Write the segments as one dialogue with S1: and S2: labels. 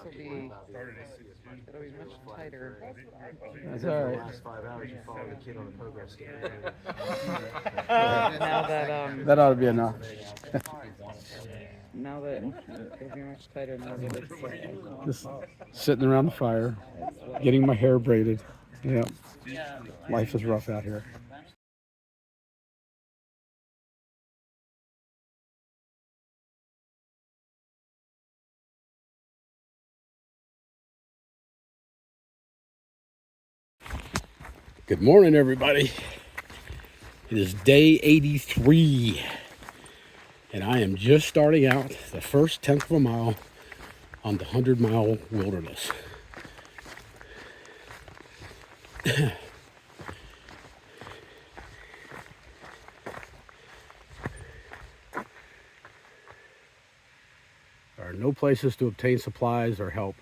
S1: will be, it'll be much tighter.
S2: That's all right.
S3: Last 5 hours, you follow the kid on the pogo stick.
S1: Now that,
S2: That ought to be enough.
S1: now that it'll be much tighter now that it's
S2: Just sitting around the fire, getting my hair braided. Yeah, life is rough out here. Good morning, everybody. It is day 83, and I am just starting out the first 10th of a mile on the 100-mile wilderness. There are no places to obtain supplies or help.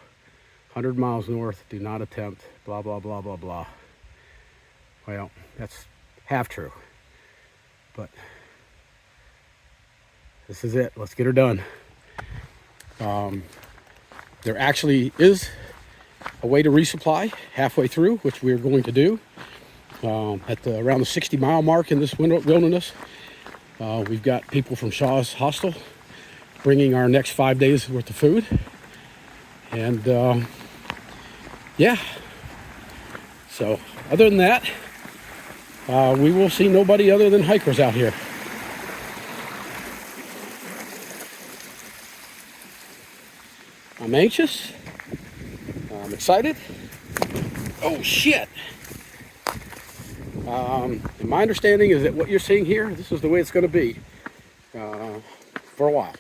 S2: 100 miles north, do not attempt, blah, blah, blah, blah, blah. Well, that's half true, but this is it. Let's get her done. There actually is a way to resupply halfway through, which we're going to do at around the 60-mile mark in this wilderness. We've got people from Shaw's Hostel bringing our next 5 days worth of food, and yeah. So other than that, we will see nobody other than hikers out here. I'm anxious. I'm excited. Oh, shit. And my understanding is that what you're seeing here, this is the way it's going to be for a while.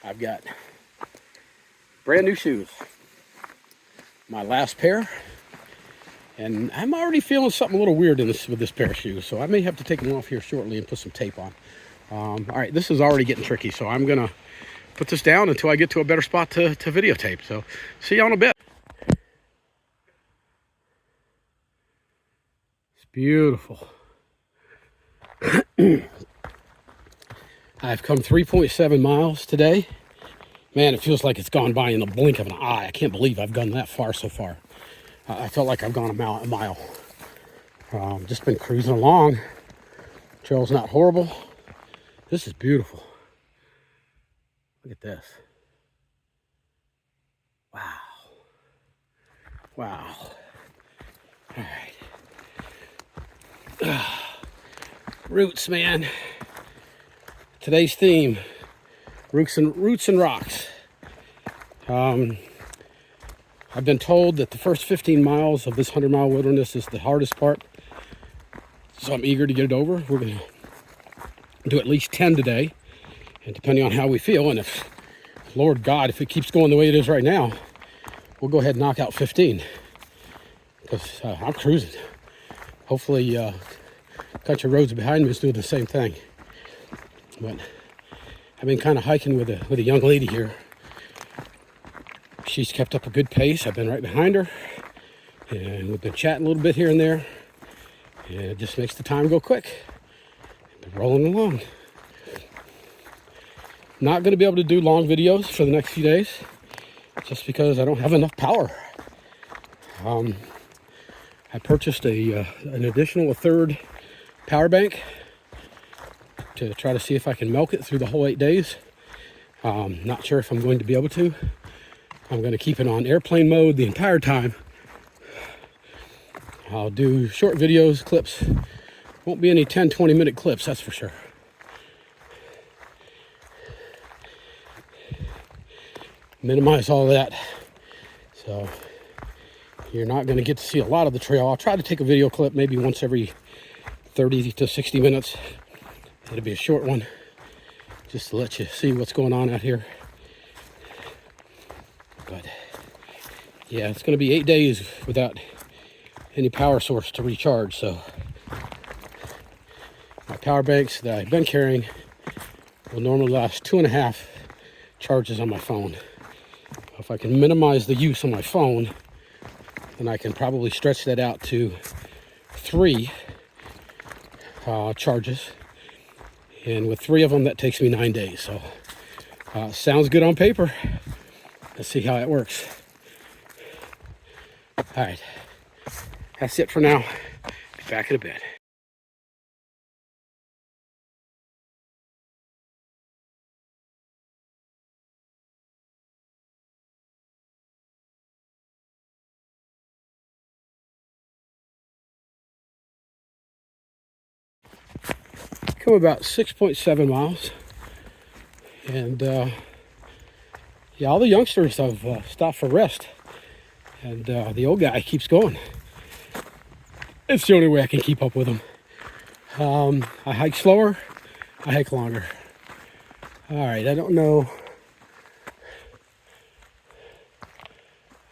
S2: I've got brand new shoes. My last pair. And I'm already feeling something a little weird with this pair of shoes, so I may have to take them off here shortly and put some tape on. All right, this is already getting tricky, so I'm gonna put this down until I get to a better spot to videotape. So see you in a bit. It's beautiful. I've come 3.7 miles today. Man, it feels like it's gone by in the blink of an eye. I can't believe I've gone that far so far. I felt like I've gone a mile. Just been cruising along. Trail's not horrible. This is beautiful. Look at this. Wow. Wow. All right. Roots, man. Today's theme, roots and rocks. I've been told that the first 15 miles of this 100-mile wilderness is the hardest part, so I'm eager to get it over. We're going to do at least 10 today, and depending on how we feel, and if, Lord God, if it keeps going the way it is right now, we'll go ahead and knock out 15, because I'm cruising. Hopefully, country roads behind me is doing the same thing. But I've been kind of hiking with a young lady here. She's kept up a good pace. I've been right behind her, and we've been chatting a little bit here and there, and it just makes the time go quick. Been rolling along. Not going to be able to do long videos for the next few days, just because I don't have enough power. I purchased an additional third power bank to try to see if I can milk it through the whole 8 days. Not sure if I'm going to be able to. I'm going to keep it on airplane mode the entire time. I'll do short videos, clips. Won't be any 10-20 minute clips, that's for sure. Minimize all that. So you're not going to get to see a lot of the trail. I'll try to take a video clip maybe once every 30 to 60 minutes. It'll be a short one, just to let you see what's going on out here. But yeah, it's going to be 8 days without any power source to recharge. So my power banks that I've been carrying will normally last 2.5 charges on my phone. If I can minimize the use on my phone, then I can probably stretch that out to 3 charges. And with 3 of them, that takes me 9 days. So Sounds good on paper. Let's see how it works. All right, that's it for now. Be back in a bit. Come about 6.7 miles. And yeah, all the youngsters have stopped for rest. And the old guy keeps going. It's the only way I can keep up with him. I hike slower, I hike longer. All right, I don't know.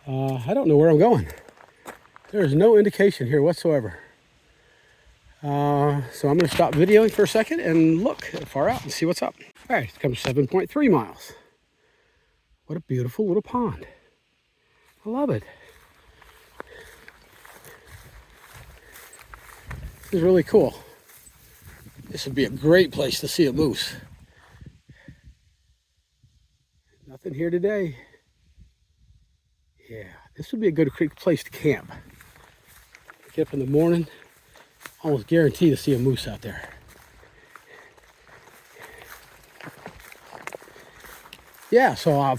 S2: I don't know where I'm going. There's no indication here whatsoever. So I'm going to stop videoing for a second and look far out and see what's up. All right, it comes 7.3 miles. What a beautiful little pond. I love it. This is really cool. This would be a great place to see a moose. Nothing here today. Yeah, this would be a good place to camp. Get up in the morning, almost guarantee to see a moose out there. Yeah, so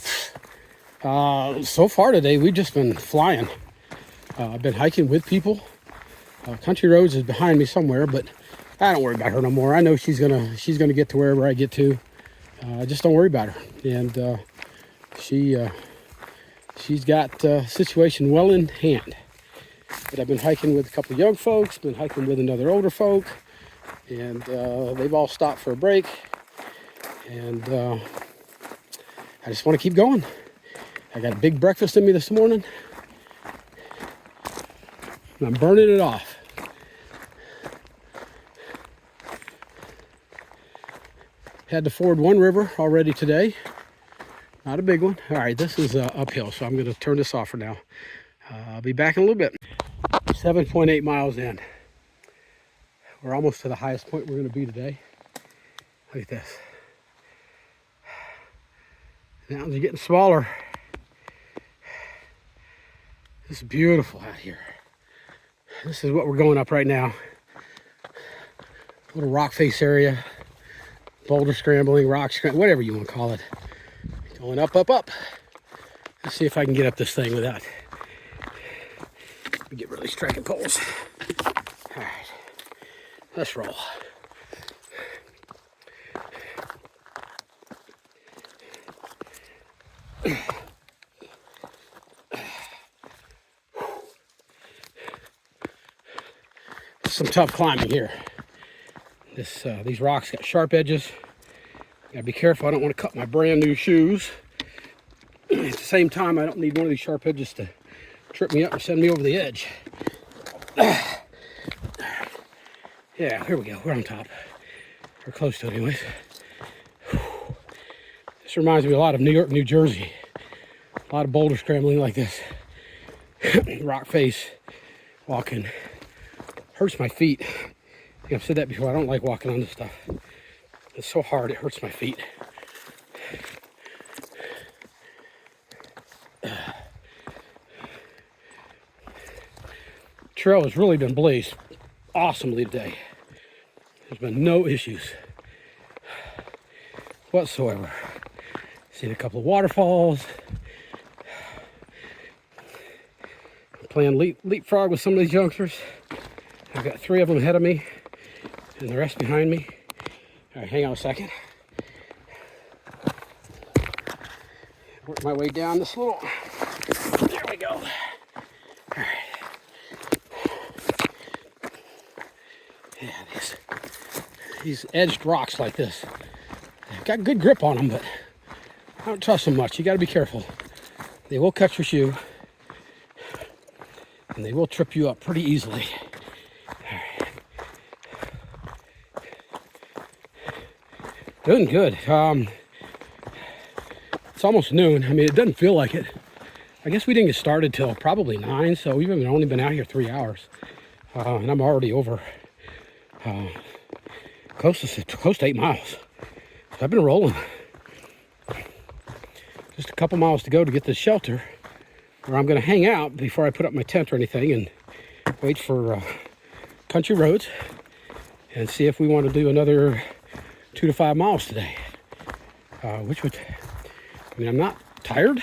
S2: so far today we've just been flying. I've been hiking with people. Country Roads is behind me somewhere, but I don't worry about her no more. I know she's gonna get to wherever I get to. Just don't worry about her. And she's got the situation well in hand. But I've been hiking with a couple of young folks, been hiking with another older folk, and they've all stopped for a break. And I just want to keep going. I got a big breakfast in me this morning, and I'm burning it off. Had to ford one river already today. Not a big one. All right, this is uphill, so I'm going to turn this off for now. I'll be back in a little bit. 7.8 miles in. We're almost to the highest point we're going to be today. Look at this. The mountains are getting smaller. This is beautiful out here. This is what we're going up right now. Little rock face area. Boulder scrambling, rock scrambling, whatever you want to call it. Going up, up, up. Let's see if I can get up this thing without. Let me get really striking poles. All right, let's roll. Some tough climbing here. These rocks got sharp edges. Gotta be careful. I don't want to cut my brand new shoes. At the same time, I don't need one of these sharp edges to trip me up or send me over the edge. Yeah, here we go. We're on top. We're close to it anyways. This reminds me a lot of New York, New Jersey. A lot of boulder scrambling like this. Rock face walking. Hurts my feet. I think I've said that before. I don't like walking on this stuff. It's so hard, it hurts my feet. Trail has really been blazed awesomely today. There's been no issues whatsoever. Seen a couple of waterfalls. I'm playing leapfrog with some of these youngsters. I've got 3 of them ahead of me and the rest behind me. All right, hang on a second. Work my way down this little. There we go. All right. Yeah, these edged rocks like this. I've got good grip on them, but I don't trust them much. You got to be careful. They will cut your shoe, and they will trip you up pretty easily. Doing good. It's almost noon. I mean, it doesn't feel like it. I guess we didn't get started till probably 9, so we've only been out here 3 hours. And I'm already over close to 8 miles. So I've been rolling. Just a couple miles to go to get to the shelter where I'm going to hang out before I put up my tent or anything and wait for country roads and see if we want to do another 2 to 5 miles today. Which would, I mean, I'm not tired.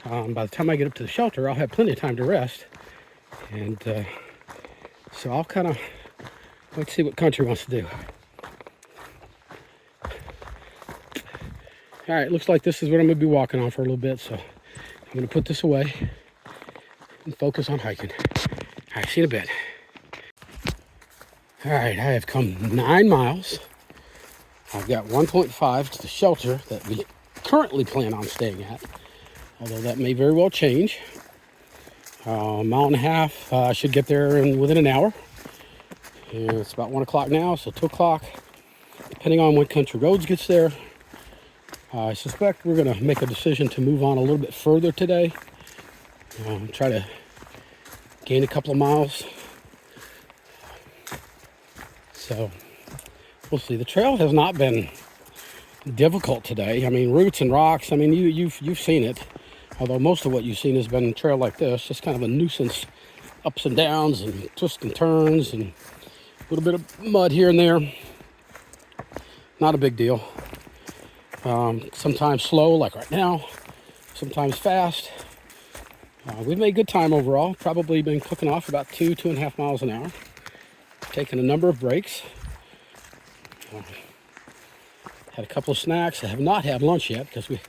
S2: By the time I get up to the shelter, I'll have plenty of time to rest. And so I'll kind of, let's see what country wants to do. All right, looks like this is what I'm going to be walking on for a little bit. So I'm going to put this away and focus on hiking. All right, see you in a bit. All right, I have come 9 miles. I've got 1.5 to the shelter that we currently plan on staying at, although that may very well change. A mile and a half, I should get there within an hour. And it's about 1 o'clock now, so 2 o'clock, depending on when Country Roads gets there. I suspect we're going to make a decision to move on a little bit further today. Try to gain a couple of miles. So we'll see. The trail has not been difficult today. I mean, roots and rocks. I mean, you've seen it. Although most of what you've seen has been a trail like this, just kind of a nuisance, ups and downs and twists and turns and a little bit of mud here and there. Not a big deal. Sometimes slow, like right now. Sometimes fast. We've made good time overall. Probably been cooking off about 2.5 miles an hour. Taken a number of breaks. Had a couple of snacks. I have not had lunch yet because we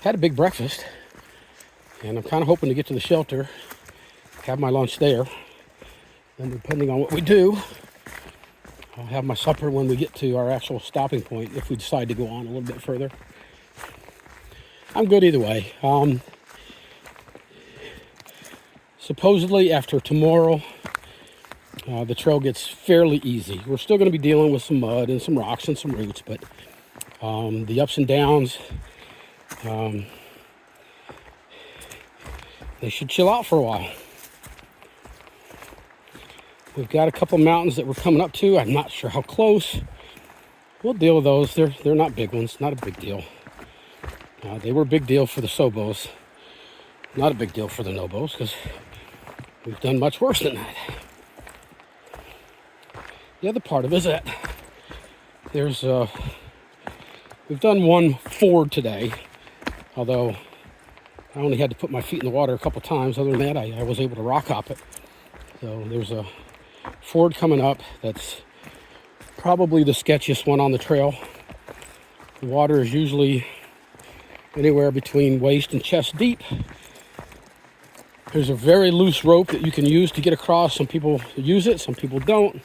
S2: had a big breakfast. And I'm kind of hoping to get to the shelter, have my lunch there. And depending on what we do, I'll have my supper when we get to our actual stopping point if we decide to go on a little bit further. I'm good either way. Supposedly after tomorrow, the trail gets fairly easy. We're still going to be dealing with some mud and some rocks and some roots, but the ups and downs, they should chill out for a while. We've got a couple mountains that we're coming up to. I'm not sure how close. We'll deal with those. They're not big ones. Not a big deal. They were a big deal for the Sobos. Not a big deal for the Nobos because we've done much worse than that. The other part of it is that we've done one ford today, although I only had to put my feet in the water a couple times. Other than that, I was able to rock hop it. So there's a ford coming up that's probably the sketchiest one on the trail. The water is usually anywhere between waist and chest deep. There's a very loose rope that you can use to get across. Some people use it, some people don't.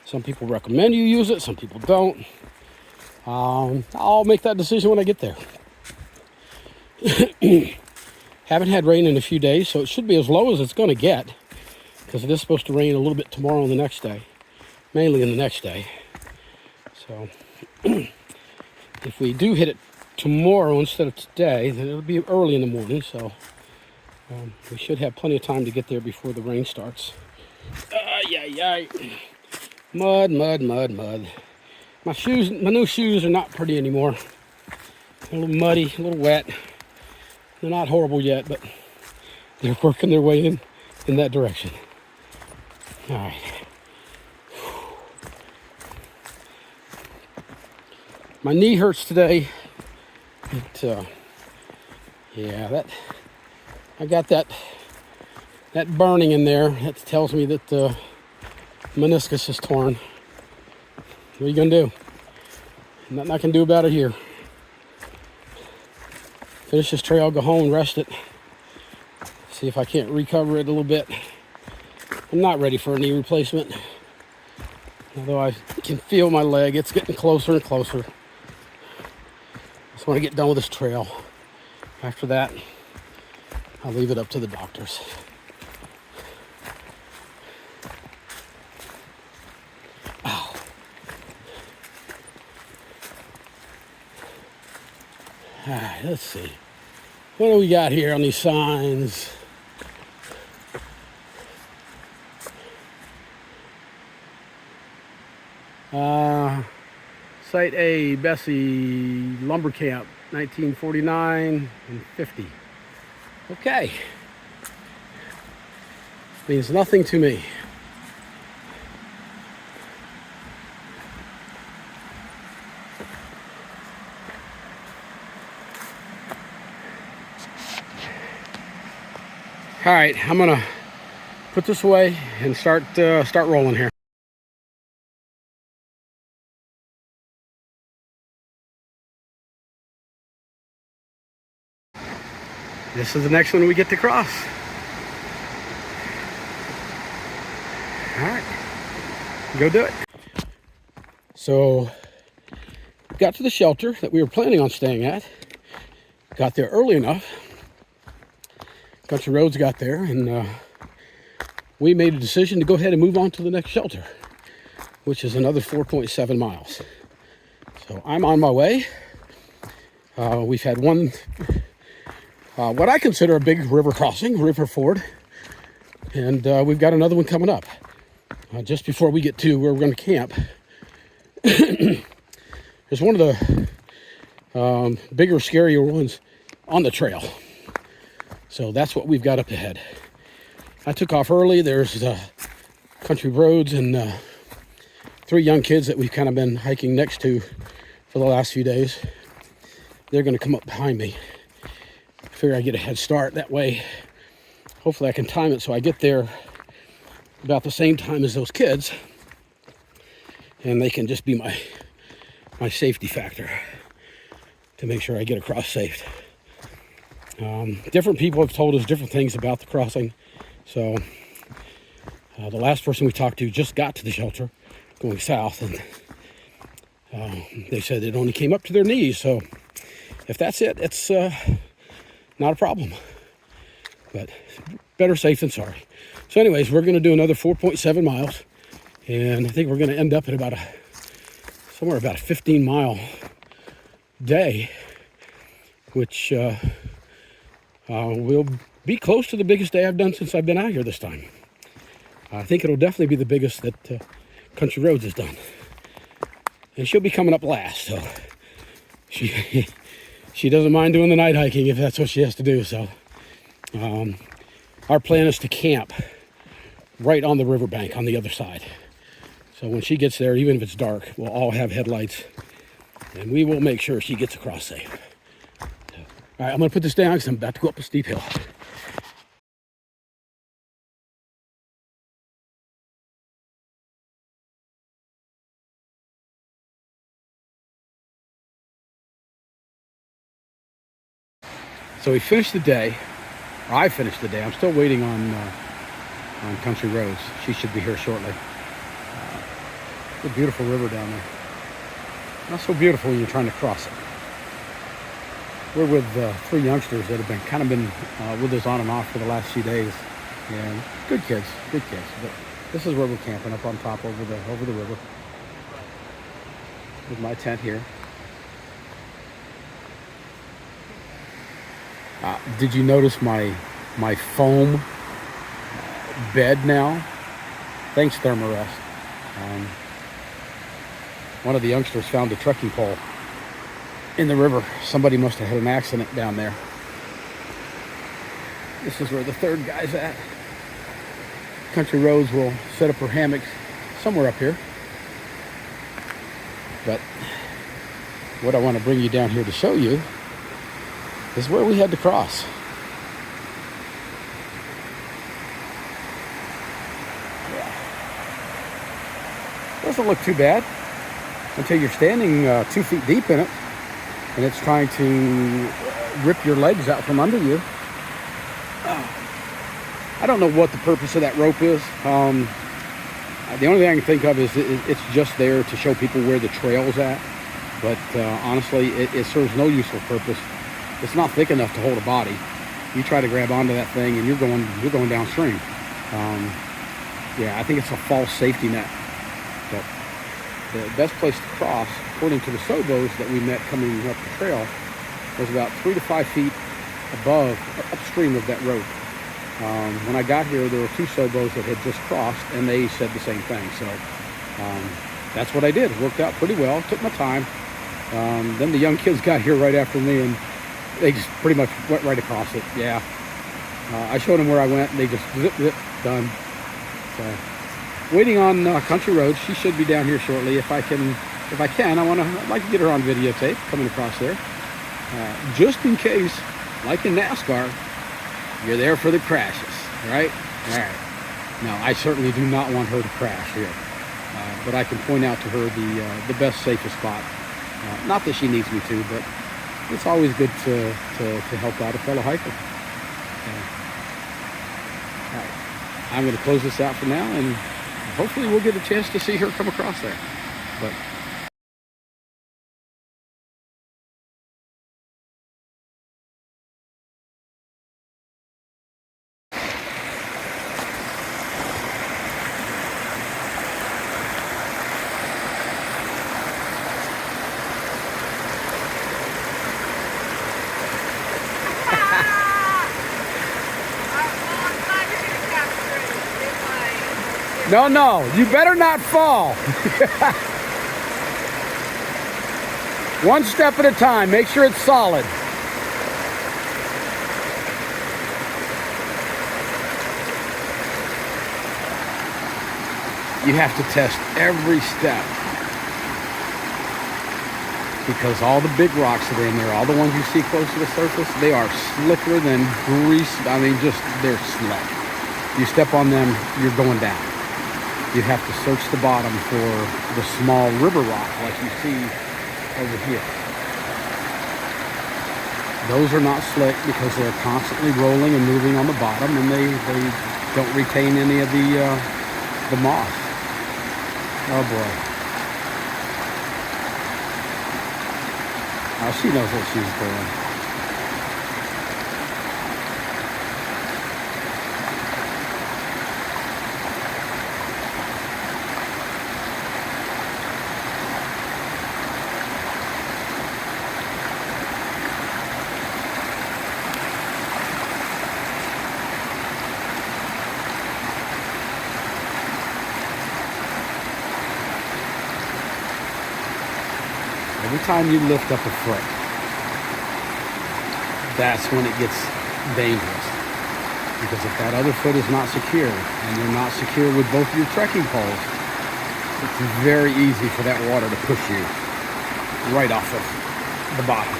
S2: Some people recommend you use it, some people don't. I'll make that decision when I get there. Haven't had rain in a few days, so it should be as low as it's going to get, because it is supposed to rain a little bit tomorrow and the next day, mainly in the next day. So if we do hit it tomorrow instead of today, then it'll be early in the morning, so we should have plenty of time to get there before the rain starts. Mud, mud, mud, mud. My new shoes are not pretty anymore. A little muddy, a little wet. They're not horrible yet, but they're working their way in that direction. All right. My knee hurts today. I got that burning in there. That tells me that the meniscus is torn. What are you gonna do? Nothing I can do about it here. Finish this trail, go home and rest it. See if I can't recover it a little bit. I'm not ready for a knee replacement. Although I can feel my leg, it's getting closer and closer. Just want to get done with this trail. After that, I'll leave it up to the doctors. Ow. All right, let's see. What do we got here on these signs? Site A, Bessie Lumber Camp, 1949 and 50. Okay. Means nothing to me. All right, I'm gonna put this away and start rolling here. This is the next one we get to cross. All right, go do it. So, got to the shelter that we were planning on staying at. Got there early enough. Country Roads got there, and we made a decision to go ahead and move on to the next shelter, which is another 4.7 miles. So I'm on my way. We've had one, what I consider a big river crossing, river ford, and we've got another one coming up. Just before we get to where we're going to camp, there's one of the bigger, scarier ones on the trail. So that's what we've got up ahead. I took off early. There's Country Roads and 3 young kids that we've kind of been hiking next to for the last few days. They're going to come up behind me. I figure I get a head start. That way, hopefully I can time it so I get there about the same time as those kids. And they can just be my safety factor to make sure I get across safe. Different people have told us different things about the crossing. So the last person we talked to just got to the shelter going south, and they said it only came up to their knees. So if that's it, it's not a problem. But better safe than sorry. So anyways, we're going to do another 4.7 miles. And I think we're going to end up at about somewhere about a 15-mile day, which will be close to the biggest day I've done since I've been out here this time. I think it'll definitely be the biggest that Country Roads has done. And she'll be coming up last, so she doesn't mind doing the night hiking if that's what she has to do. So our plan is to camp right on the riverbank on the other side. So when she gets there, even if it's dark, we'll all have headlights, and we will make sure she gets across safe. All right, I'm going to put this down because I'm about to go up a steep hill. So we finished the day. Or I finished the day. I'm still waiting on Country Roads. She should be here shortly. It's a beautiful river down there. Not so beautiful when you're trying to cross it. We're with 3 youngsters that have kind of been with us on and off for the last few days, and good kids. But this is where we're camping, up on top over the river, with my tent here. Did you notice my foam bed now? Thanks, Thermarest. One of the youngsters found a trekking pole in the river. Somebody must have had an accident down there. This is where the third guy's at. Country Roads will set up her hammocks somewhere up here. But what I want to bring you down here to show you is where we had to cross. Doesn't look too bad until you're standing 2 feet deep in it, and it's trying to rip your legs out from under you. I don't know what the purpose of that rope is. The only thing I can think of is it's just there to show people where the trail's at. But honestly, it serves no useful purpose. It's not thick enough to hold a body. You try to grab onto that thing, and you're going downstream. Yeah, I think it's a false safety net. But the best place to cross, according to the Sobos that we met coming up the trail, was about 3 to 5 feet upstream of that rope. When I got here, there were 2 Sobos that had just crossed, and they said the same thing. So that's what I did. It worked out pretty well. Took my time. Then the young kids got here right after me, and they just pretty much went right across it. Yeah. I showed them where I went, and they just zip, zip, done. So, waiting on Country Road. She should be down here shortly. If I can, I'd like to get her on videotape coming across there. Just in case, like in NASCAR, you're there for the crashes, right? All right. No, I certainly do not want her to crash here. But I can point out to her the best, safest spot. Not that she needs me to, but it's always good to help out a fellow hiker. All right. I'm going to close this out for now, and hopefully we'll get a chance to see her come across there. But no, you better not fall. One step at a time. Make sure it's solid. You have to test every step, because all the big rocks that are in there, all the ones you see close to the surface, they are slicker than grease. I mean, they're slick. You step on them, you're going down. You have to search the bottom for the small river rock like you see over here. Those are not slick because they're constantly rolling and moving on the bottom, and they don't retain any of the moss. Oh boy. Oh, she knows what she's doing. Every time you lift up a foot, that's when it gets dangerous. Because if that other foot is not secure, and you're not secure with both your trekking poles, it's very easy for that water to push you right off of the bottom.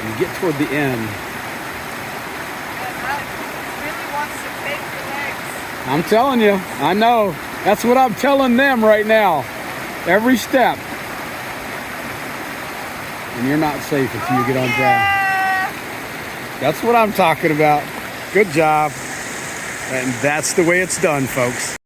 S2: You get toward the end.
S4: Really wants to take your legs.
S2: I'm telling you, I know. That's what I'm telling them right now. Every step. And you're not safe until you get on ground. That's what I'm talking about. Good job. And that's the way it's done, folks.